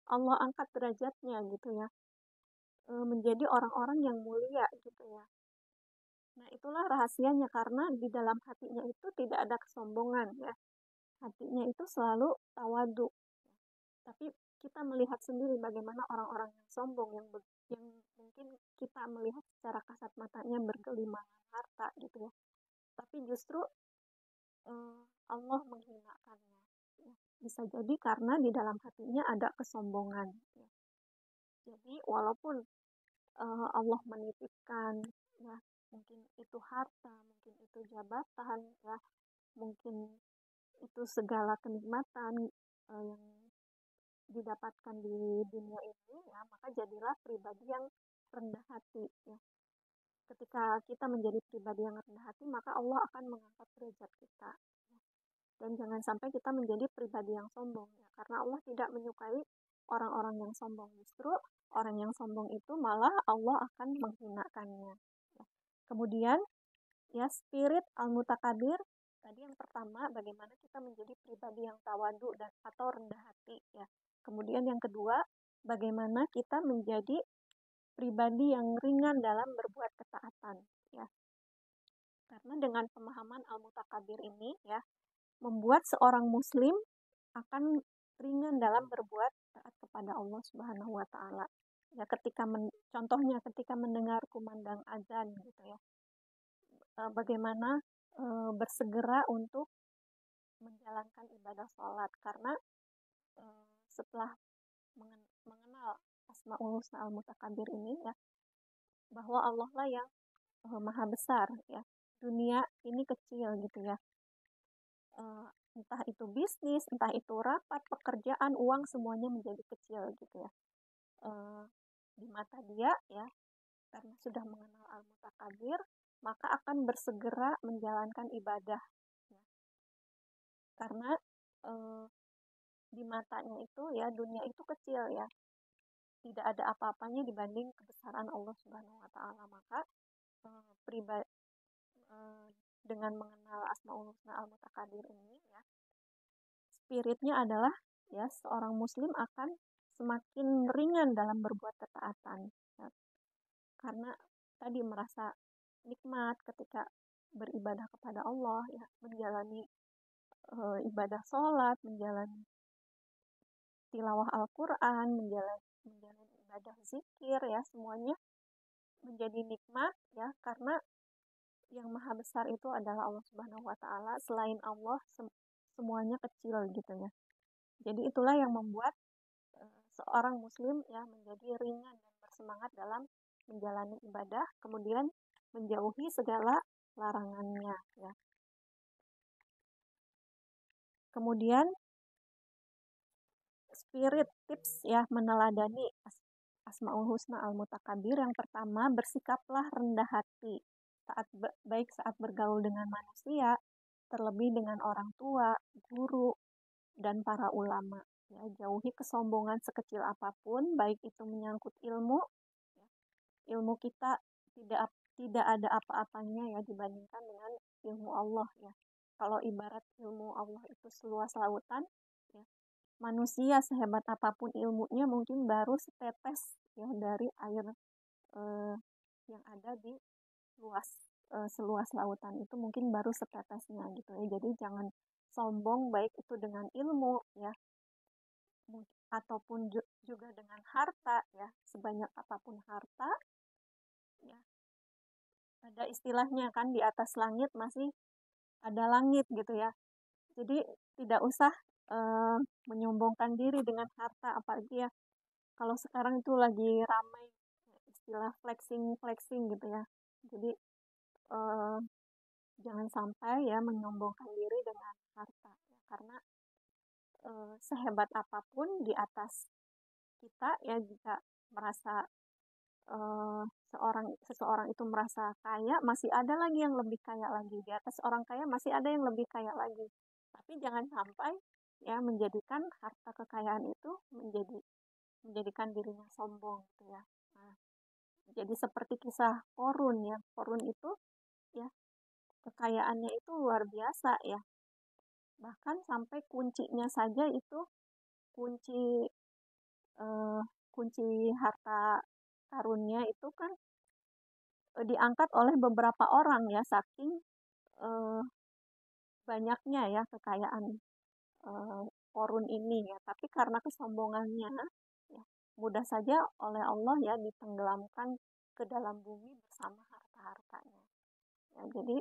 Allah angkat derajatnya gitu ya, menjadi orang-orang yang mulia gitu ya. Nah, itulah rahasianya karena di dalam hatinya itu tidak ada kesombongan ya. Hatinya itu selalu tawadu. Tapi kita melihat sendiri bagaimana orang-orang yang sombong yang mungkin kita melihat secara kasat matanya bergelimangan harta gitu ya. Tapi justru Allah menghinakannya. Ya. Bisa jadi karena di dalam hatinya ada kesombongan. Ya. Jadi walaupun Allah menitipkan ya, mungkin itu harta, mungkin itu jabatan ya, mungkin itu segala kenikmatan yang didapatkan di dunia ini ya, maka jadilah pribadi yang rendah hati ya. Ketika kita menjadi pribadi yang rendah hati, maka Allah akan mengangkat derajat kita ya. Dan jangan sampai kita menjadi pribadi yang sombong ya, karena Allah tidak menyukai orang-orang yang sombong. Justru orang yang sombong itu malah Allah akan menghinakannya ya. Kemudian ya, spirit al-mutakabir tadi yang pertama bagaimana kita menjadi pribadi yang tawadu dan atau rendah hati ya. Kemudian yang kedua, bagaimana kita menjadi pribadi yang ringan dalam berbuat ketaatan ya. Karena dengan pemahaman al-mutakabir ini ya, membuat seorang muslim akan ringan dalam berbuat taat kepada Allah Subhanahu wa taala. Ya, contohnya ketika mendengar kumandang azan gitu ya. Bagaimana bersegera untuk menjalankan ibadah sholat karena setelah mengenal Asmaul Husna al-Mutakabir ini ya, bahwa Allah lah yang maha besar ya, dunia ini kecil gitu ya, entah itu bisnis, entah itu rapat, pekerjaan, uang, semuanya menjadi kecil gitu ya di mata dia ya. Karena sudah mengenal al-mutakabir, maka akan bersegera menjalankan ibadah ya. Karena di matanya itu ya dunia itu kecil ya, tidak ada apa-apanya dibanding kebesaran Allah Subhanahu wa taala. Maka pribadi dengan mengenal Asmaul Husna al-Mutakabir ini ya, spiritnya adalah ya seorang muslim akan semakin ringan dalam berbuat ketaatan ya. Karena tadi merasa nikmat ketika beribadah kepada Allah ya, menjalani ibadah sholat, menjalani tilawah Al-Quran, menjalani ibadah zikir ya, semuanya menjadi nikmat ya, karena yang maha besar itu adalah Allah Subhanahu wa taala. Selain Allah semuanya kecil gitu ya. Jadi itulah yang membuat seorang muslim ya menjadi ringan dan bersemangat dalam menjalani ibadah, kemudian menjauhi segala larangannya ya. Kemudian spirit tips ya meneladani Asmaul Husna Al-Mutakabir. Yang pertama, bersikaplah rendah hati baik saat bergaul dengan manusia, terlebih dengan orang tua, guru, dan para ulama. Ya, jauhi kesombongan sekecil apapun, baik itu menyangkut ilmu, ya, ilmu kita tidak ada apa-apanya ya dibandingkan dengan ilmu Allah ya. Kalau ibarat ilmu Allah itu seluas lautan, ya, manusia sehebat apapun ilmunya mungkin baru setetes ya dari air eh, yang ada di seluas lautan itu mungkin baru setetesnya gitu ya. Jadi jangan sombong baik itu dengan ilmu ya ataupun juga dengan harta ya, sebanyak apapun harta ya, ada istilahnya kan di atas langit masih ada langit gitu ya. Jadi tidak usah eh, menyombongkan diri dengan harta, apalagi ya kalau sekarang itu lagi ramai istilah flexing flexing gitu ya. Jadi eh, jangan sampai ya menyombongkan diri dengan harta ya, karena sehebat apapun di atas kita ya, jika merasa eh, seseorang itu merasa kaya, masih ada lagi yang lebih kaya lagi. Di atas orang kaya masih ada yang lebih kaya lagi. Tapi jangan sampai ya menjadikan harta kekayaan itu menjadikan dirinya sombong gitu ya. Nah, jadi seperti kisah Korun ya. Korun itu ya kekayaannya itu luar biasa ya. Bahkan sampai kuncinya saja itu kunci eh, kunci harta karunnya itu kan diangkat oleh beberapa orang ya, saking eh, banyaknya ya kekayaan eh, Korun ini ya. Tapi karena kesombongannya ya, mudah saja oleh Allah ya ditenggelamkan ke dalam bumi bersama harta-hartanya. Ya, jadi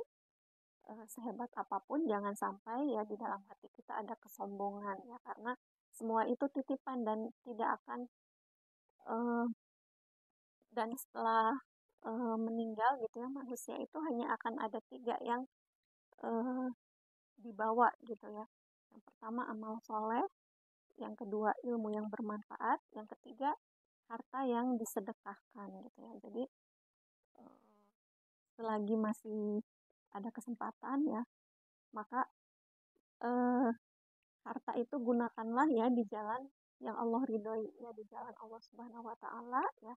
sehebat apapun jangan sampai ya di dalam hati kita ada kesombongan ya, karena semua itu titipan dan tidak akan eh, dan setelah meninggal gitu ya, manusia itu hanya akan ada tiga yang eh, dibawa gitu ya. Yang pertama amal soleh, yang kedua ilmu yang bermanfaat, yang ketiga harta yang disedekahkan gitu ya. Jadi eh, selagi masih ada kesempatan ya, maka eh, harta itu gunakanlah ya di jalan yang Allah ridhoi ya, di jalan Allah Subhanahu wa taala ya,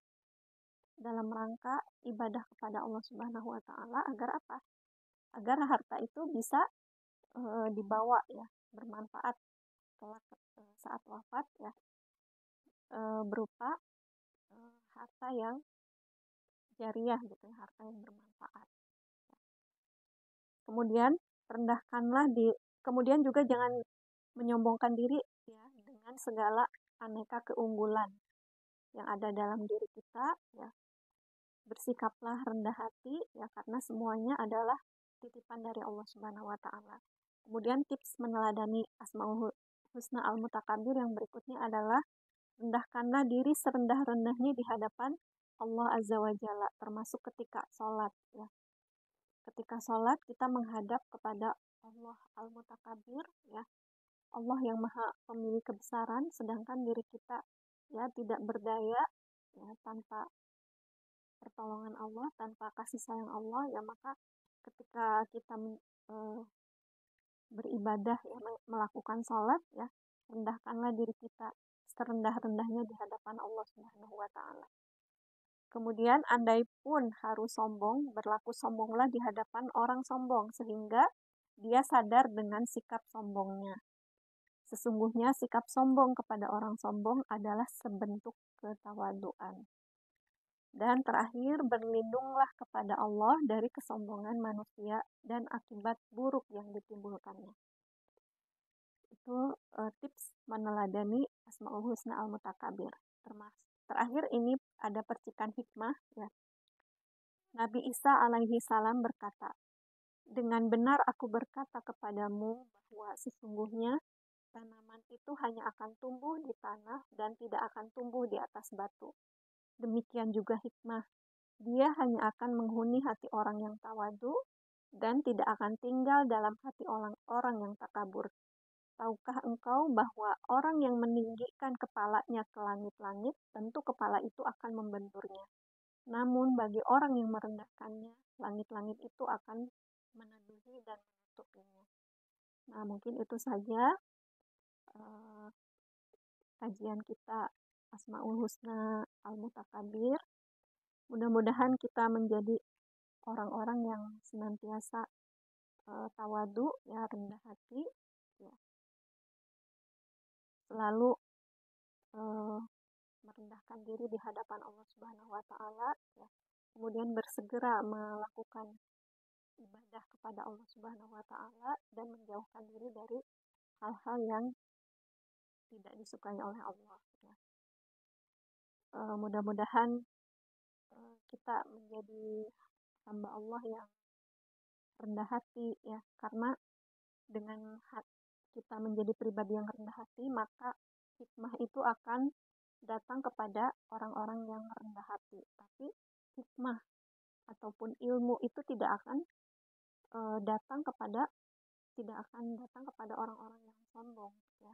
dalam rangka ibadah kepada Allah Subhanahu wa taala, agar apa? Agar harta itu bisa dibawa ya, bermanfaat kelak saat wafat ya, berupa harta yang jariah gitu ya, harta yang bermanfaat. Kemudian kemudian juga jangan menyombongkan diri ya dengan segala aneka keunggulan yang ada dalam diri kita ya. Bersikaplah rendah hati ya, karena semuanya adalah titipan dari Allah Subhanahu wa taala. Kemudian tips meneladani Asmaul Husna Al-Mutakabir yang berikutnya adalah rendahkanlah diri serendah-rendahnya di hadapan Allah Azza wa Jalla, termasuk ketika sholat ya. Ketika sholat kita menghadap kepada Allah Al-Mutakabir ya, Allah yang maha pemilik kebesaran, sedangkan diri kita ya tidak berdaya ya, tanpa pertolongan Allah, tanpa kasih sayang Allah ya, maka ketika kita beribadah ya, melakukan sholat ya, rendahkanlah diri kita serendah-rendahnya di hadapan Allah Subhanahu wa taala. Kemudian andai pun harus sombong, berlaku sombonglah di hadapan orang sombong sehingga dia sadar dengan sikap sombongnya. Sesungguhnya sikap sombong kepada orang sombong adalah sebentuk ketawaduan. Dan terakhir, berlindunglah kepada Allah dari kesombongan manusia dan akibat buruk yang ditimbulkannya. Itu tips meneladani Asmaul Husna Al-Mutakabir. Terakhir ini ada percikan hikmah ya. Nabi Isa alaihi salam berkata, dengan benar aku berkata kepadamu bahwa sesungguhnya tanaman itu hanya akan tumbuh di tanah dan tidak akan tumbuh di atas batu. Demikian juga hikmah. Dia hanya akan menghuni hati orang yang tawadu dan tidak akan tinggal dalam hati orang yang takabur. tahukah engkau bahwa orang yang meninggikan kepalanya ke langit-langit, tentu kepala itu akan membenturnya. Namun bagi orang yang merendahkannya, langit-langit itu akan meneduhi dan menutupinya. Nah, mungkin itu saja kajian kita Asmaul Husna Al-Mutakabir. Mudah-mudahan kita menjadi orang-orang yang senantiasa tawadu, ya, rendah hati, ya, selalu merendahkan diri di hadapan Allah Subhanahu wa taala, ya. Kemudian bersegera melakukan ibadah kepada Allah Subhanahu wa taala dan menjauhkan diri dari hal-hal yang tidak disukai oleh Allah, ya. Mudah-mudahan kita menjadi hamba Allah yang rendah hati, ya, karena dengan kita menjadi pribadi yang rendah hati, maka hikmah itu akan datang kepada orang-orang yang rendah hati. Tapi hikmah ataupun ilmu itu tidak akan datang kepada orang-orang yang sombong, ya.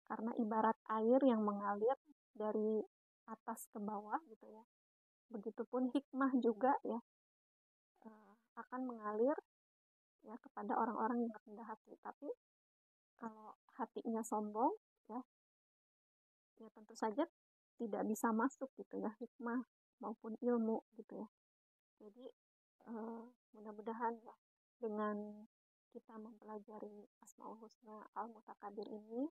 Karena ibarat air yang mengalir dari atas ke bawah, gitu ya. Begitupun hikmah juga, ya, akan mengalir, ya, kepada orang-orang yang rendah hati. Tapi kalau hatinya sombong, ya tentu saja tidak bisa masuk, gitu ya, hikmah maupun ilmu, gitu ya. Jadi mudah-mudahan, ya, dengan kita mempelajari Asmaul Husna Al-Mutakabir ini,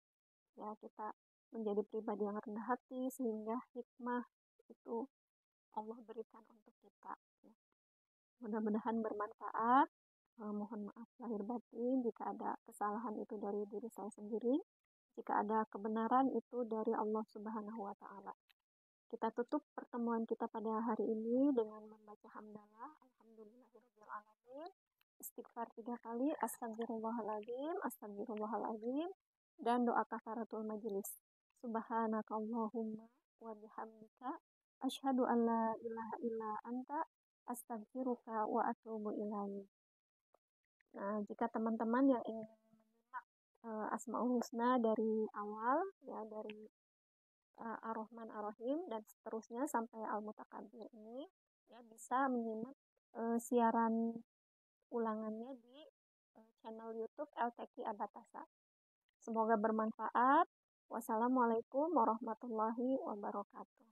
ya, kita menjadi pribadi yang rendah hati sehingga hikmah itu Allah berikan untuk kita, ya. Mudah-mudahan bermanfaat. Mohon maaf lahir batin jika ada kesalahan itu dari diri saya sendiri. Jika ada kebenaran itu dari Allah Subhanahu wa taala. Kita tutup pertemuan kita pada hari ini dengan membaca hamdalah. Alhamdulillahirabbil alamin. Istighfar 3 kali, astagfirullahaladzim, astagfirullahaladzim, dan doa kafaratul majelis. Subhanakallahumma wa bihamdika asyhadu an la ilaha illa anta astaghfiruka wa atubu ilaik. Nah, jika teman-teman yang ingin menyimak Asmaul Husna dari awal, ya, dari Ar-Rahman Ar-Rahim dan seterusnya sampai Al-Mutakabir ini, ya, bisa menyimak siaran ulangannya di channel YouTube LTQ Abatasa. Semoga bermanfaat. Wassalamualaikum warahmatullahi wabarakatuh.